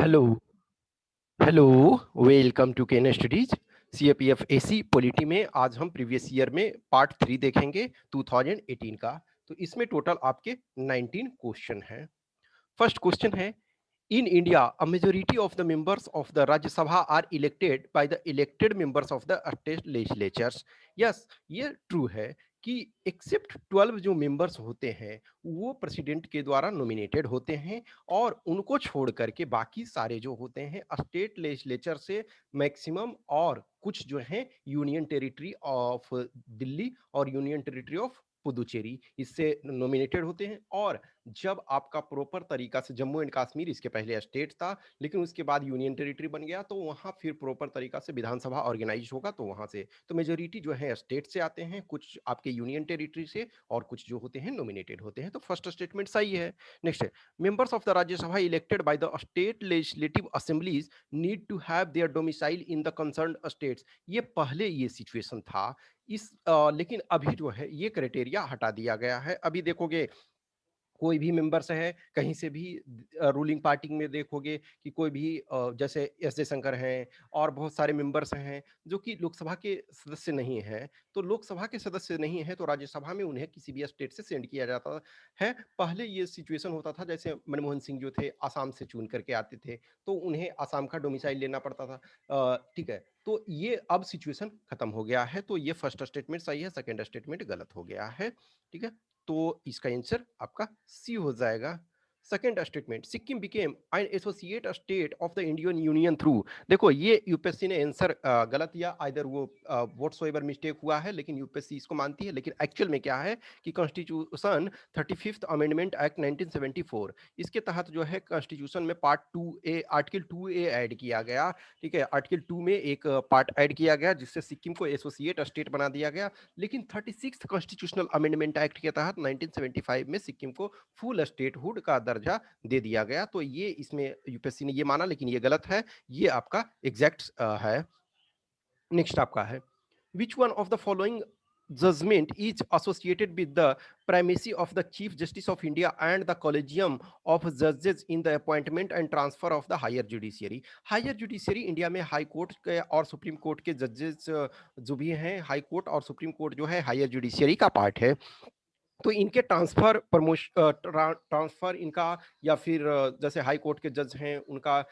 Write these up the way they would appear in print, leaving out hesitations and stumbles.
Hello hello welcome to Ken studies CAPF AC polity में आज हम प्रीवियस ईयर में पार्ट 3 देखेंगे 2018 का। तो इसमें टोटल आपके 19 क्वेश्चन हैं। फर्स्ट क्वेश्चन है, in India a majority of the members of the Rajya Sabha are elected by the elected members of the state legislatures. Yes, ये ट्रू है कि एक्सेप्ट 12 जो मेंबर्स होते हैं वो प्रेसिडेंट के द्वारा नॉमिनेटेड होते हैं, और उनको छोड़ करके बाकी सारे जो होते हैं स्टेट लेजिस्लेचर से मैक्सिमम, और कुछ जो हैं यूनियन टेरिटरी ऑफ दिल्ली और यूनियन टेरिटरी ऑफ पुदुचेरी इससे नॉमिनेटेड होते हैं। और जब आपका प्रॉपर तरीका से जम्मू एंड कश्मीर इसके पहले स्टेट था, लेकिन उसके बाद यूनियन टेरिटरी बन गया, तो वहां फिर प्रॉपर तरीका से विधानसभा ऑर्गेनाइज होगा, तो वहां से तो मेजोरिटी जो है स्टेट से आते हैं, कुछ आपके यूनियन टेरिटरी से, और कुछ जो होते हैं नॉमिनेटेड होते हैं। तो फर्स्ट स्टेटमेंट सही है। नेक्स्ट है, members of the Rajya Sabha elected by the state legislative assemblies need to have their domicile in the concerned states. ये पहले ये सिचुएशन था, लेकिन अभी जो है ये क्राइटेरिया हटा दिया गया है। अभी देखोगे कोई भी मेंबर्स है कहीं से भी, रूलिंग पार्टी में देखोगे कि कोई भी जैसे एस जयशंकर हैं और बहुत सारे मेंबर्स हैं जो कि लोकसभा के सदस्य नहीं हैं, तो लोकसभा के सदस्य नहीं है तो राज्यसभा में उन्हें किसी भी स्टेट से सेंड किया जाता है। पहले ये सिचुएशन होता था, जैसे मनमोहन सिंह जो थे आसाम से चुन करके आते थे, तो उन्हें आसाम का डोमिसाइल लेना पड़ता था। ठीक है, तो ये अब सिचुएशन खत्म हो गया है, तो ये फर्स्ट स्टेटमेंट सही है, सेकेंड स्टेटमेंट गलत हो गया है। ठीक है, तो इसका आंसर आपका सी हो जाएगा। Second statement, Sikkim became an associate state of the Indian union through. देखो ये यूपीएससी ने आंसर गलत दिया, आइदर वो व्हाटसोएवर मिस्टेक हुआ है, लेकिन यूपीएससी इसको मानती है। लेकिन एक्चुअल में क्या है कि कॉन्स्टिट्यूशन 35th अमेंडमेंट एक्ट 1974, इसके तहत जो है कॉन्स्टिट्यूशन में part 2A article 2A add किया गया। ठीक है, आर्टिकल 2 में एक पार्ट ऐड किया गया जिससे सिक्किम को एसोसिएट स्टेट बना दिया गया। लेकिन 36th कॉन्स्टिट्यूशनल अमेंडमेंट एक्ट के तहत 1975 में सिक्किम को फुल स्टेटहुड का दर्जा दे दिया गया। तो ये इसमें यूपीएससी ने ये माना, लेकिन ये गलत है, ये आपका एग्जैक्ट है। नेक्स्ट आपका है, which one of the following judgment is associated with the primacy of the Chief Justice of India and the Collegium of Judges in the appointment and transfer of the higher judiciary। Higher judiciary India में high court के और supreme court के जजेस जो भी हैं, high court और supreme court जो है हायर जुडिशियरी का पार्ट है। तो इनके ट्रांसफर प्रमोशन ट्रांसफर इनका, या फिर जैसे हाई कोर्ट के जज हैं उनका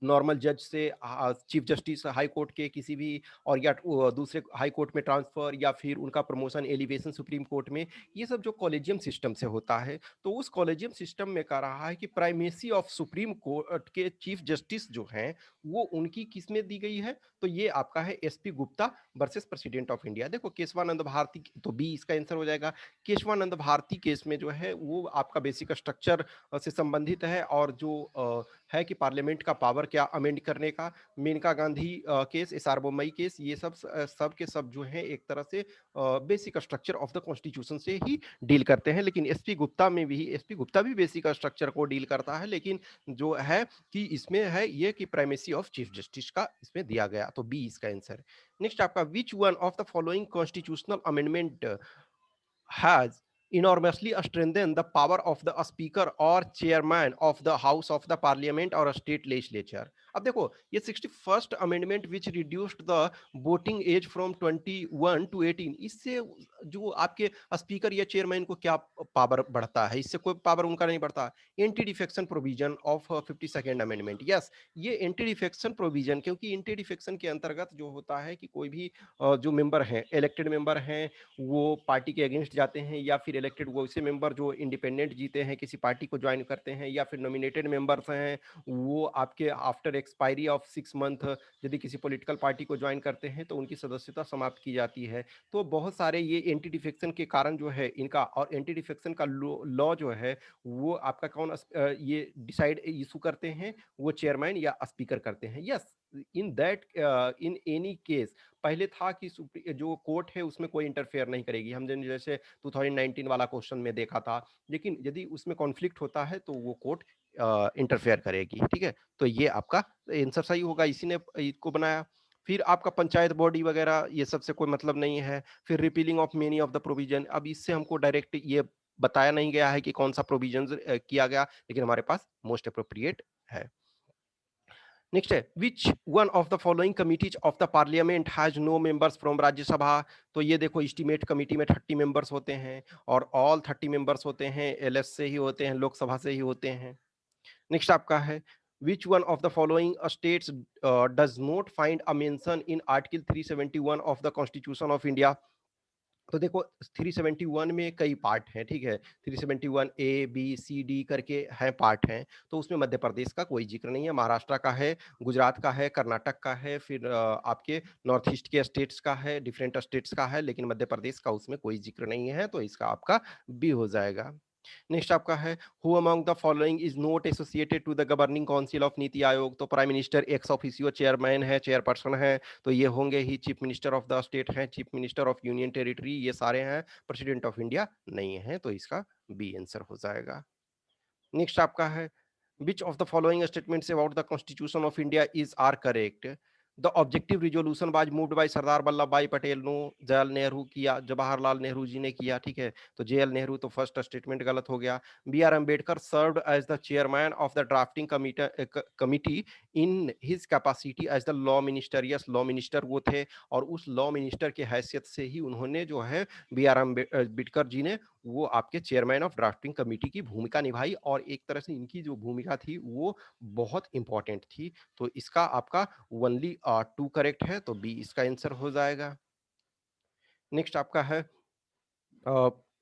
नॉर्मल जज से चीफ जस्टिस हाई कोर्ट के किसी भी, और या दूसरे हाई कोर्ट में ट्रांसफर, या फिर उनका प्रमोशन एलिवेशन सुप्रीम कोर्ट में, ये सब जो कॉलेजियम सिस्टम से होता है। तो उस कॉलेजियम सिस्टम में कह रहा है कि प्राइमेसी ऑफ सुप्रीम कोर्ट के चीफ जस्टिस जो हैं वो उनकी किस में दी गई है, तो ये आपका है SP Gupta versus president of India. देखो केशवानंद भारती, तो बी इसका आंसर हो जाएगा। केशवानंद भारती केस में जो है वो आपका बेसिक स्ट्रक्चर से संबंधित है, और जो है कि पार्लियामेंट का पावर क्या अमेंड करने का। Maneka Gandhi case, S R Bommai case, ये सब के सब जो है एक तरह से basic structure of the constitution से ही डील करते हैं। लेकिन एसपी गुप्ता में भी, एसपी गुप्ता भी बेसिक स्ट्रक्चर को डील करता है, लेकिन जो है कि इसमें है ये कि प्राइमेसी ऑफ चीफ जस्टिस का इसमें दिया गया, तो बी इसका आंसर। नेक्स्ट आपका, विच one of the following constitutional amendment has enormously strengthened the power of the speaker or chairman of the house of the parliament or a state legislature। अब देखो ये 61st amendment which reduced the voting age from 21 to 18, इससे जो आपके speaker या chairman को क्या power बढ़ता है, इससे कोई पावर उनका नहीं बढ़ता। Anti defection provision of 52nd amendment, yes, ये एंटी डिफेक्शन प्रोविजन, क्योंकि एंटी डिफेक्शन के अंतर्गत जो होता है कि कोई भी जो मेंबर हैं, इलेक्टेड मेंबर हैं, वो पार्टी के अगेंस्ट जाते हैं, या फिर इलेक्टेड वैसे मेंबर जो इंडिपेंडेंट जीते हैं किसी पार्टी को ज्वाइन करते हैं, या फिर नॉमिनेटेड मेंबर्स हैं वो आपके आफ्टर एक्सपायरी ऑफ 6 मंथ यदि किसी पॉलिटिकल पार्टी को ज्वाइन करते हैं तो उनकी सदस्यता समाप्त की जाती है। तो बहुत सारे ये एंटी डिफेक्शन के कारण जो है इनका, और एंटी डिफेक्शन का लॉ जो है वो आपका ये डिसाइड इशू करते हैं, वो चेयरमैन या स्पीकर करते हैं। Yes, in that in any case, पहले था कि जो कोर्ट है उसमें कोई इंटरफेयर नहीं करेगी, हम जैसे 2019 वाला क्वेश्चन में देखा था, लेकिन यदि उसमें कॉन्फ्लिक्ट होता है तो वो कोर्ट इंटरफेयर करेगी। ठीक है, तो ये आपका आंसर सही होगा, इसी ने इसको बनाया। फिर आपका पंचायत बॉडी वगैरह ये सबसे कोई मतलब नहीं है। फिर repealing of many of the provision, अब इससे हमको डायरेक्ट ये बताया नहीं गया है कि कौन सा प्रोविजन किया गया, लेकिन हमारे पास मोस्ट अप्रोप्रिएट है। नेक्स्ट है which one of the following committees of the parliament has no members from Rajya Sabha. तो ये देखो एस्टीमेट कमेटी में 30 मेंबर्स होते हैं और ऑल 30 मेंबर्स होते हैं एलएस से ही होते हैं, लोकसभा से ही होते हैं। नेक्स्ट आपका है which one of the following states does not find a mention in article 371 of the constitution of India. तो देखो 371 में कई पार्ट हैं, ठीक है, 371 ए बी सी डी करके हैं पार्ट हैं। तो उसमें मध्य प्रदेश का कोई जिक्र नहीं है, महाराष्ट्र का है, गुजरात का है, कर्नाटक का है, फिर आपके नॉर्थ ईस्ट के स्टेट्स का है, डिफरेंट स्टेट्स का है, लेकिन मध्य प्रदेश का उसमें कोई जिक्र नहीं है, तो इसका आपका बी हो जाएगा। नेक्स्ट आपका है who among the following is not associated to the governing council of NITI Aayog. तो prime minister ex officio chairman है, चेयरपर्सन है, तो ये होंगे ही chief minister of the state हैं, chief minister of union territory, ये सारे हैं, प्रेसिडेंट ऑफ इंडिया नहीं है, तो इसका बी आंसर हो जाएगा। नेक्स्ट आपका है which of the following statements about the constitution of india is are correct। the objective resolution was moved by Sardar Vallabh भाई पटेल। नो, जवाहरलाल नेहरू किया, जवाहरलाल नेहरू जी ने किया, ठीक है, तो जेएल नेहरू, तो फर्स्ट स्टेटमेंट गलत हो गया। B R Ambedkar served as the chairman of the drafting committee in his capacity as the law minister. Yes, law minister वो थे और उस लॉ मिनिस्टर की हैसियत से ही उन्होंने जो है बी आर अम्बेडकर जी ने वो आपके चेयरमैन ऑफ ड्राफ्टिंग कमेटी की भूमिका निभाई और एक तरह से इनकी जो भूमिका थी वो बहुत इंपॉर्टेंट थी। तो इसका आपका ओनली 2 करेक्ट है, तो बी इसका आंसर हो जाएगा। नेक्स्ट आपका है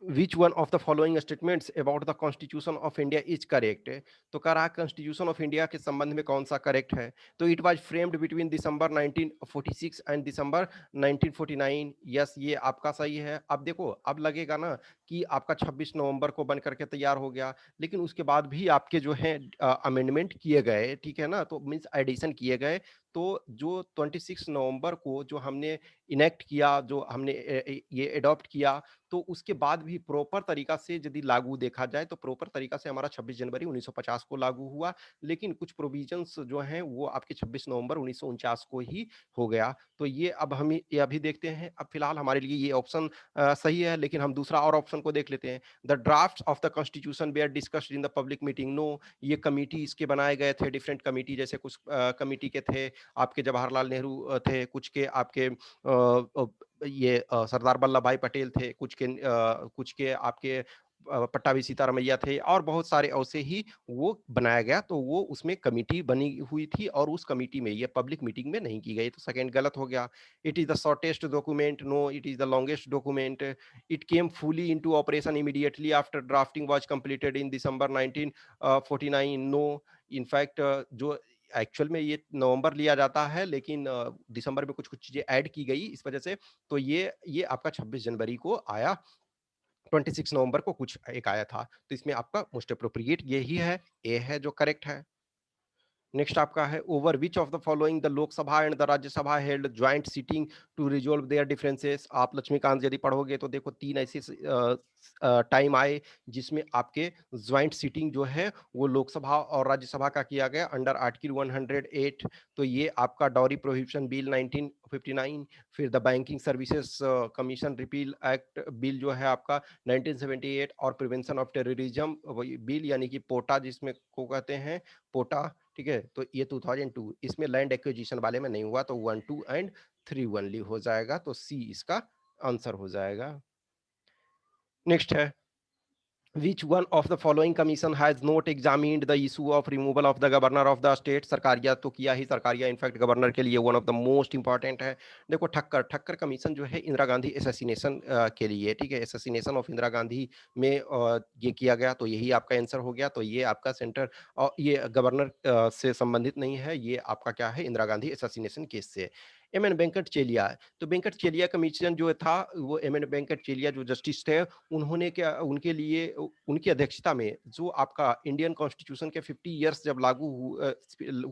which one of the following statements about the constitution of India is correct. तो कह रहा कॉन्स्टिट्यूशन ऑफ इंडिया के संबंध में कौन सा करेक्ट है। तो it was framed between December 1946 and December 1949। Yes, ये आपका सही है। अब देखो, अब लगेगा ना कि आपका 26 नवंबर को बन करके तैयार हो गया, लेकिन उसके बाद भी आपके जो है अमेंडमेंट किए गए, ठीक है ना, तो मीन्स एडिशन किए गए। तो जो 26 नवंबर को जो हमने इनेक्ट किया, जो हमने ये अडॉप्ट किया, तो उसके बाद भी प्रॉपर तरीका से यदि लागू देखा जाए तो प्रॉपर तरीका से हमारा 26 जनवरी 1950 को लागू हुआ, लेकिन कुछ प्रोविजंस जो हैं वो आपके 26 नवंबर 1949 को ही हो गया। तो ये अब हम ये अभी देखते हैं। अब फिलहाल हमारे लिए ये ऑप्शन सही है, लेकिन हम दूसरा और ऑप्शन को देख लेते हैं। The draft of the constitution were discussed in the public meeting. No, ये कमिटी इसके बनाए गए थे, डिफरेंट कमिटी, जैसे कुछ कमिटी के थे आपके जवाहरलाल नेहरू थे, कुछ के आपके ये सरदार वल्लभ भाई पटेल थे, कुछ के आपके पट्टाभी सीतारमैया थे और बहुत सारे ऐसे ही वो बनाया गया। तो वो उसमें कमिटी बनी हुई थी और उस कमिटी में ये पब्लिक मीटिंग में नहीं की गई, तो सेकंड गलत हो गया। It is the shortest document. No, it is the longest document. It came fully into operation immediately after drafting was completed in December 1949। No, in fact जो एक्चुअल में ये नवंबर लिया जाता है, लेकिन दिसंबर में कुछ कुछ चीजें ऐड की गई इस वजह से। तो ये आपका 26 जनवरी को आया, 26 नवंबर को कुछ एक आया था, तो इसमें आपका मोस्ट अप्रोप्रिएट यही है, ए है जो करेक्ट है। नेक्स्ट आपका है over which of the following the Lok Sabha and the Rajya Sabha held joint sitting to resolve their differences. आप लक्ष्मीकांत यदि पढ़ोगे तो देखो 3 ऐसे टाइम आए जिसमें आपके ज्वाइंट सीटिंग जो है वो लोकसभा और राज्यसभा का किया गया अंडर आर्टिकल 108। तो ये आपका डाउरी प्रोहिबिशन बिल 1959, फिर the banking services commission repeal act bill जो है आपका 1978, और प्रिवेंशन ऑफ टेररिज्म बिल यानी कि पोटा जिसमें को कहते हैं, पोटा, ठीक है, तो ये 2002। इसमें लैंड एक्विजिशन वाले में नहीं हुआ, तो 1 2 एंड 3 ओनली हो जाएगा, तो सी इसका आंसर हो जाएगा। नेक्स्ट है Which one of the following commission has not examined the issue of removal of the governor of the state। Sarkaria तो किया ही, सरकारिया इनफैक्ट गवर्नर के लिए one of the most important है। देखो ठक्कर ठक्कर कमीशन जो है इंदिरा गांधी एसेसिनेशन के लिए, ठीक है, एसेसिनेशन ऑफ इंदिरा गांधी में ये किया गया, तो यही आपका आंसर हो गया। तो ये आपका सेंटर और ये गवर्नर से संबंधित नहीं है, ये आपका क्या है, इंदिरा गांधी एसेसिनेशन केस से। एम एन वेंकट चेलिया, तो वेंकट चेलिया कमीशन जो था वो एम एन वेंकट चेलिया जो जस्टिस थे, उन्होंने क्या उनके लिए उनकी अध्यक्षता में जो आपका इंडियन कॉन्स्टिट्यूशन के 50 इयर्स जब लागू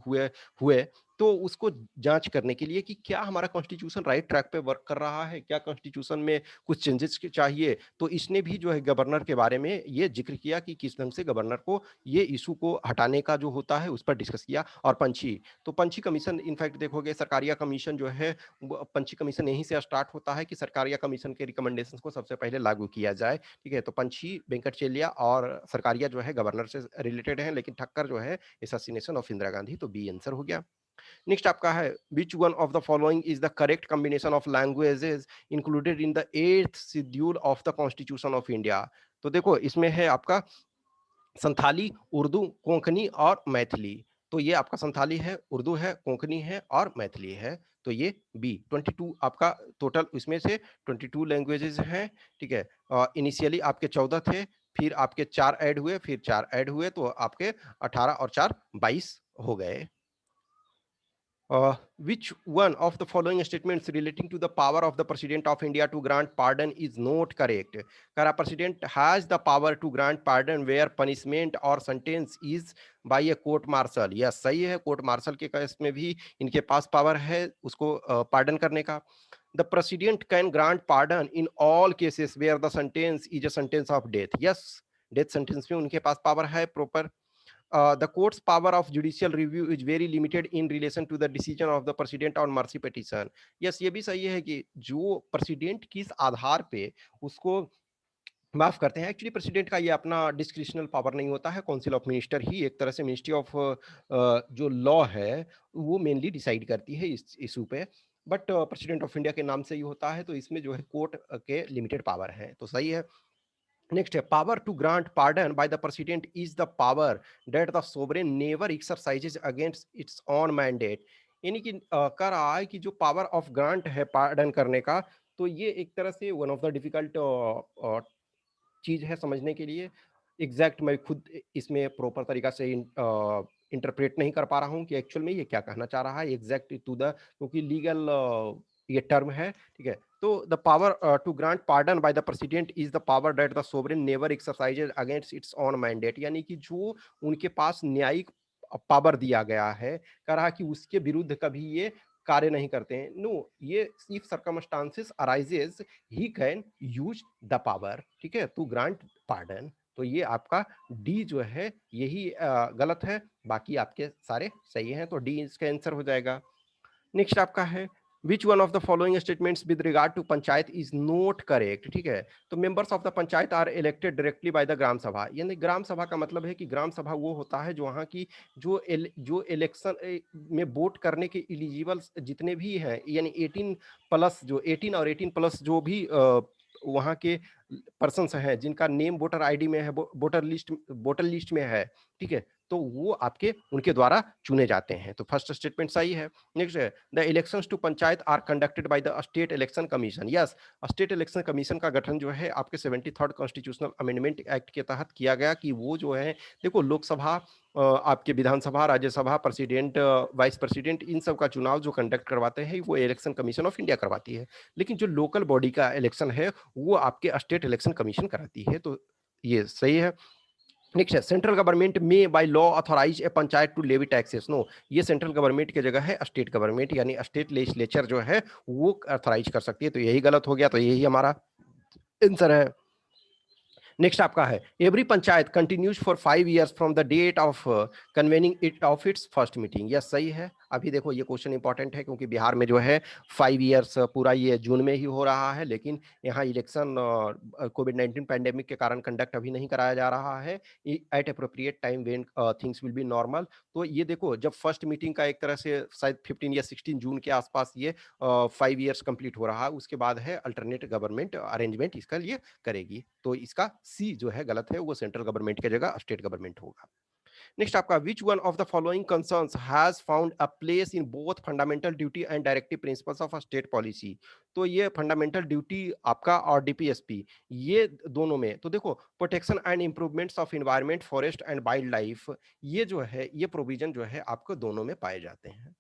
हुए हुए, तो उसको जांच करने के लिए कि क्या हमारा कॉन्स्टिट्यूशन राइट ट्रैक पे वर्क कर रहा है, क्या कॉन्स्टिट्यूशन में कुछ चेंजेस चाहिए। तो इसने भी जो है गवर्नर के बारे में ये जिक्र किया कि किस ढंग से गवर्नर को ये इशू को हटाने का जो होता है उस पर डिस्कस किया। और पंछी, तो पंछी कमीशन इनफैक्ट देखोगे सरकारिया कमीशन जो है पंछी कमीशन यहीं से स्टार्ट होता है कि सरकारिया कमीशन के रिकमेंडेशंस को सबसे पहले लागू किया जाए, ठीक है। तो पंछी, वेंकट चेलिया और सरकारिया जो है गवर्नर से रिलेटेड है, लेकिन ठक्कर जो है असैसिनेशन ऑफ इंदिरा गांधी, तो बी आंसर हो गया। नेक्स्ट आपका है which one of the following is the correct combination of languages included in the 8th schedule of the constitution of India. तो देखो इसमें है आपका संथाली, उर्दू, कोंकणी और मैथिली। तो ये आपका संथाली है, उर्दू है, कोंकणी है और मैथिली है। तो ये बी 22 आपका टोटल इसमें से 22 लैंग्वेजेस हैं। ठीक है, इनिशियली आपके 14 थे, फिर आपके 4 ऐड हुए, फिर 4 ऐड हुए, तो आपके 18 और 4 22 हो गए। Which one of the following statements relating to the power of the President of India to grant pardon is not correct? करा President has the power to grant pardon where punishment or sentence is by a court martial. Yes सही है, court martial के case में भी इनके पास power है उसको pardon करने का। The president can grant pardon in all cases where the sentence is a sentence of death. Yes, death sentence में उनके पास पावर है proper. The court's power of judicial review is very limited in relation to the decision of the president on mercy petition. Yes, ये भी सही है कि जो president किस आधार पे उसको माफ करते हैं, एक्चुअली प्रेसिडेंट का ये अपना डिस्क्रिशनल पावर नहीं होता है, काउंसिल ऑफ मिनिस्टर ही एक तरह से मिनिस्ट्री ऑफ जो लॉ है वो मेनली डिसाइड करती है इस इशू पे। बट प्रेसिडेंट ऑफ इंडिया के नाम से ही होता है, तो इसमें जो है कोर्ट के लिमिटेड पावर है, तो सही है। नेक्स्ट है power to grant pardon by the president is the power that the sovereign never exercises against its own mandate. यानी कि कह रहा है कि जो पावर ऑफ ग्रांट है पार्डन करने का, तो ये एक तरह से वन ऑफ द डिफिकल्ट चीज है समझने के लिए। एग्जैक्ट मैं खुद इसमें प्रॉपर तरीका से इंटरप्रेट नहीं कर पा रहा हूँ कि एक्चुअल में ये क्या कहना चाह रहा है एग्जैक्ट टू द, क्योंकि लीगल ये टर्म है। ठीक है, तो the power to grant pardon by the president is the power that the sovereign never exercises against its own mandate. यानी कि जो उनके पास न्यायिक पावर दिया गया है, कह रहा कि उसके विरुद्ध कभी ये कार्य नहीं करते हैं। नो, ये if circumstances arises he can use the power, ठीक है, टू ग्रांट पार्डन। तो ये आपका डी जो है यही गलत है, बाकी आपके सारे सही हैं, तो डी इसका आंसर हो जाएगा। नेक्स्ट आपका है which one of the following statements with regard to panchayat is not correct. ठीक है, तो members of the panchayat are elected directly by the Gram Sabha. यानी ग्राम सभा का मतलब है कि ग्राम सभा वो होता है जो वहाँ की जो इलेक्शन में वोट करने के एलिजिबल जितने भी हैं, यानी 18 प्लस जो 18 और 18 प्लस जो भी वहाँ के पर्सन्स हैं जिनका नेम वोटर आईडी में है, वोटर लिस्ट में है, ठीक है, तो वो आपके उनके द्वारा चुने जाते हैं। तो फर्स्ट स्टेटमेंट सही है। नेक्स्ट है the elections to panchayat are conducted by the state election commission. Yes, state election commission का गठन जो है आपके 73rd कॉन्स्टिट्यूशनल अमेंडमेंट एक्ट के तहत किया गया कि वो जो है, देखो लोकसभा आपके विधानसभा, राज्यसभा, प्रेसिडेंट, वाइस प्रेसिडेंट, इन सब का चुनाव जो कंडक्ट करवाते हैं वो इलेक्शन कमीशन ऑफ इंडिया करवाती है। लेकिन जो लोकल बॉडी का इलेक्शन है वो आपके स्टेट इलेक्शन कमीशन कराती है, तो ये सही है। नेक्स्ट है central government may by law authorise a panchayat to levy taxes. No, ये सेंट्रल गवर्नमेंट की जगह है स्टेट गवर्नमेंट, यानी स्टेट लेजिस्लेचर जो है वो ऑथराइज कर सकती है, तो यही गलत हो गया, तो यही हमारा आंसर है। नेक्स्ट आपका है every panchayat continues for 5 years from the date of convening it of its first meeting. Yes सही है। अभी देखो ये क्वेश्चन इंपॉर्टेंट है क्योंकि बिहार में जो है 5 years पूरा ये जून में ही हो रहा है, लेकिन यहाँ इलेक्शन कोविड-19 पैंडेमिक के कारण कंडक्ट अभी नहीं कराया जा रहा है eight appropriate time when things will be normal. तो ये देखो जब फर्स्ट मीटिंग का एक तरह से शायद 15 या 16 जून के आसपास ये 5 years कंप्लीट हो रहा है, उसके बाद है अल्टरनेट गवर्नमेंट अरेंजमेंट इसका लिए करेगी, तो इसका सी जो है गलत है, वो सेंट्रल गवर्नमेंट की जगह स्टेट गवर्नमेंट होगा। नेक्स्ट आपका विच one of the following concerns has found a place in both fundamental duty and directive principles of a state policy. तो ये फंडामेंटल ड्यूटी आपका और डीपीएसपी, ये दोनों में तो देखो protection and improvements of environment, forest and wild life, ये जो है ये प्रोविजन जो है आपको दोनों में पाए जाते हैं।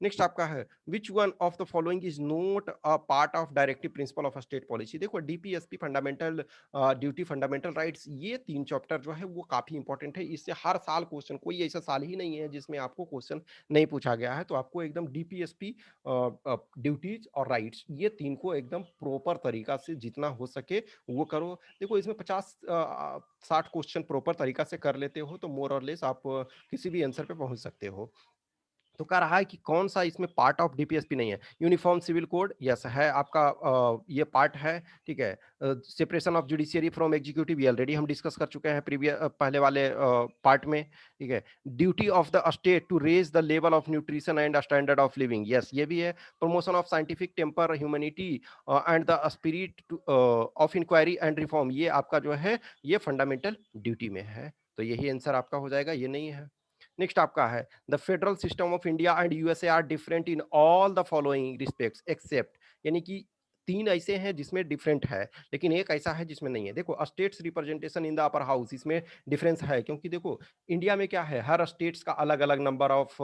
नेक्स्ट आपका है which one of the following is not a part of directive principle of state policy. देखो DPSP, fundamental duty, fundamental rights, ये 3 चैप्टर जो है वो काफी इंपॉर्टेंट है। इससे हर साल क्वेश्चन, कोई ऐसा साल ही नहीं है जिसमें आपको क्वेश्चन नहीं पूछा गया है, तो आपको एकदम डीपीएसपी, ड्यूटीज और राइट्स, ये 3 को एकदम प्रॉपर तरीका से जितना हो सके वो करो। देखो इसमें 50-60 क्वेश्चन प्रॉपर तरीका से कर लेते हो तो मोर और लेस आप किसी भी आंसर पे पहुंच सकते हो। तो कह रहा है कि कौन सा इसमें पार्ट ऑफ डीपीएसपी नहीं है। यूनिफॉर्म सिविल कोड यस है आपका, ये पार्ट है, ठीक है। Separation of judiciary from executive ये ऑलरेडी हम डिस्कस कर चुके हैं प्रीवियस पहले वाले पार्ट में, ठीक है। Duty of the state to raise the level of nutrition and standard of living yes ये भी है। Promotion of scientific temper humanity and the spirit of inquiry and reform ये आपका जो है ये फंडामेंटल ड्यूटी में है। तो यही आंसर आपका हो जाएगा, ये नहीं है। नेक्स्ट आपका है the federal system of India and USA are different in all the following respects except, यानी कि तीन ऐसे हैं जिसमें डिफरेंट है लेकिन एक ऐसा है जिसमें नहीं है। देखो states representation in the upper house इसमें डिफरेंस है, क्योंकि देखो इंडिया में क्या है, हर स्टेट्स का अलग अलग नंबर ऑफ,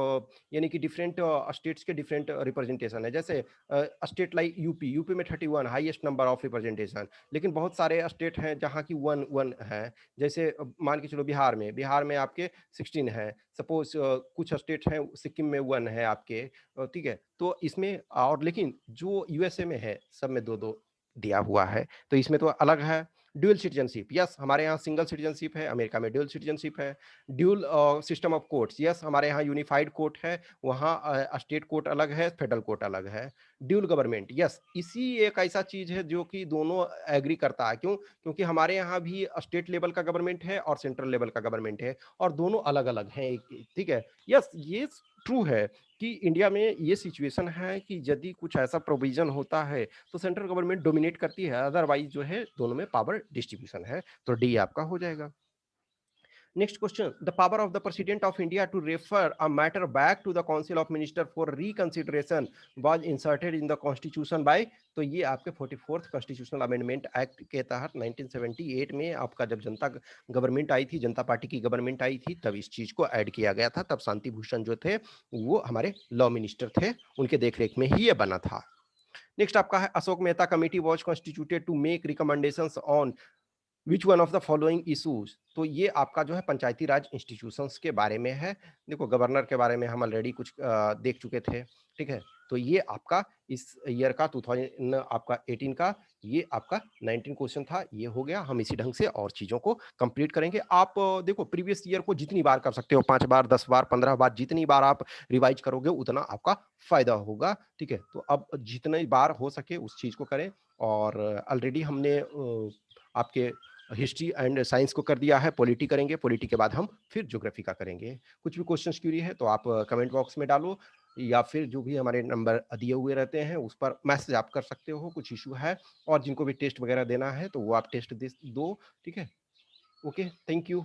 यानी कि डिफरेंट स्टेट्स के डिफरेंट रिप्रेजेंटेशन है। जैसे स्टेट लाइक यूपी, यूपी में 31 हाईएस्ट नंबर ऑफ रिप्रेजेंटेशन, लेकिन बहुत सारे स्टेट हैं जहाँ की 1 1 है। जैसे मान के चलो बिहार में आपके 16 है। सपोज कुछ स्टेट हैं, सिक्किम में 1 है आपके, ठीक है। तो इसमें और लेकिन जो यूएसए में है सब में 2 2 दिया हुआ है, तो इसमें तो अलग है। ड्यूअल सिटीजनशिप यस हमारे यहाँ सिंगल सिटीजनशिप है, अमेरिका में ड्यूअल सिटीजनशिप है। Dual system of courts yes हमारे यहाँ यूनिफाइड कोर्ट है, वहाँ स्टेट कोर्ट अलग है, फेडरल कोर्ट अलग है। ड्यूअल गवर्नमेंट यस इसी एक ऐसा चीज है जो कि दोनों एग्री करता है, क्यों, क्योंकि हमारे यहाँ भी स्टेट लेवल का गवर्नमेंट है और सेंट्रल लेवल का गवर्नमेंट है, और दोनों अलग अलग हैं, ठीक है। यस ये ट्रू है कि इंडिया में ये सिचुएशन है कि यदि कुछ ऐसा प्रोविजन होता है तो सेंट्रल गवर्नमेंट डोमिनेट करती है, अदरवाइज जो है दोनों में पावर डिस्ट्रीब्यूशन है। तो डी आपका हो जाएगा। Next question. The power of the President of India to refer a matter back to the Council of Ministers for reconsideration was inserted in the Constitution by, तो ये आपके 44th कॉन्स्टिट्यूशनल अमेंडमेंट एक्ट के तहत 1978 में आपका जब जनता government आई थी, जनता party की गवर्नमेंट आई थी, तब इस चीज को ऐड किया गया था। तब शांति भूषण जो थे वो हमारे लॉ मिनिस्टर थे, उनके देखरेख में ही ये बना था। नेक्स्ट आपका है Ashok Mehta committee was constituted to make recommendations on which one of the following issues, तो ये आपका जो है पंचायती राज इंस्टीट्यूशंस के बारे में है। देखो गवर्नर के बारे में हम ऑलरेडी कुछ देख चुके थे, ठीक है। तो ये आपका इस ईयर का 2000 आपका 18 का ये आपका 19 क्वेश्चन था, ये हो गया। हम इसी ढंग से और चीजों को कंप्लीट करेंगे। आप देखो प्रीवियस ईयर को जितनी बार कर सकते हो, 5 बार 10 बार 15 बार, जितनी बार आप रिवाइज करोगे उतना आपका फायदा होगा, ठीक है। तो अब जितनी बार हो सके उस चीज को करें। और ऑलरेडी हमने आपके हिस्ट्री एंड साइंस को कर दिया है, पॉलिटी करेंगे, पॉलिटी के बाद हम फिर ज्योग्राफी का करेंगे। कुछ भी क्वेश्चन क्यूरी है तो आप कमेंट बॉक्स में डालो, या फिर जो भी हमारे नंबर दिए हुए रहते हैं उस पर मैसेज आप कर सकते हो, कुछ इशू है। और जिनको भी टेस्ट वगैरह देना है तो वो आप टेस्ट दो, ठीक है। Okay, thank you.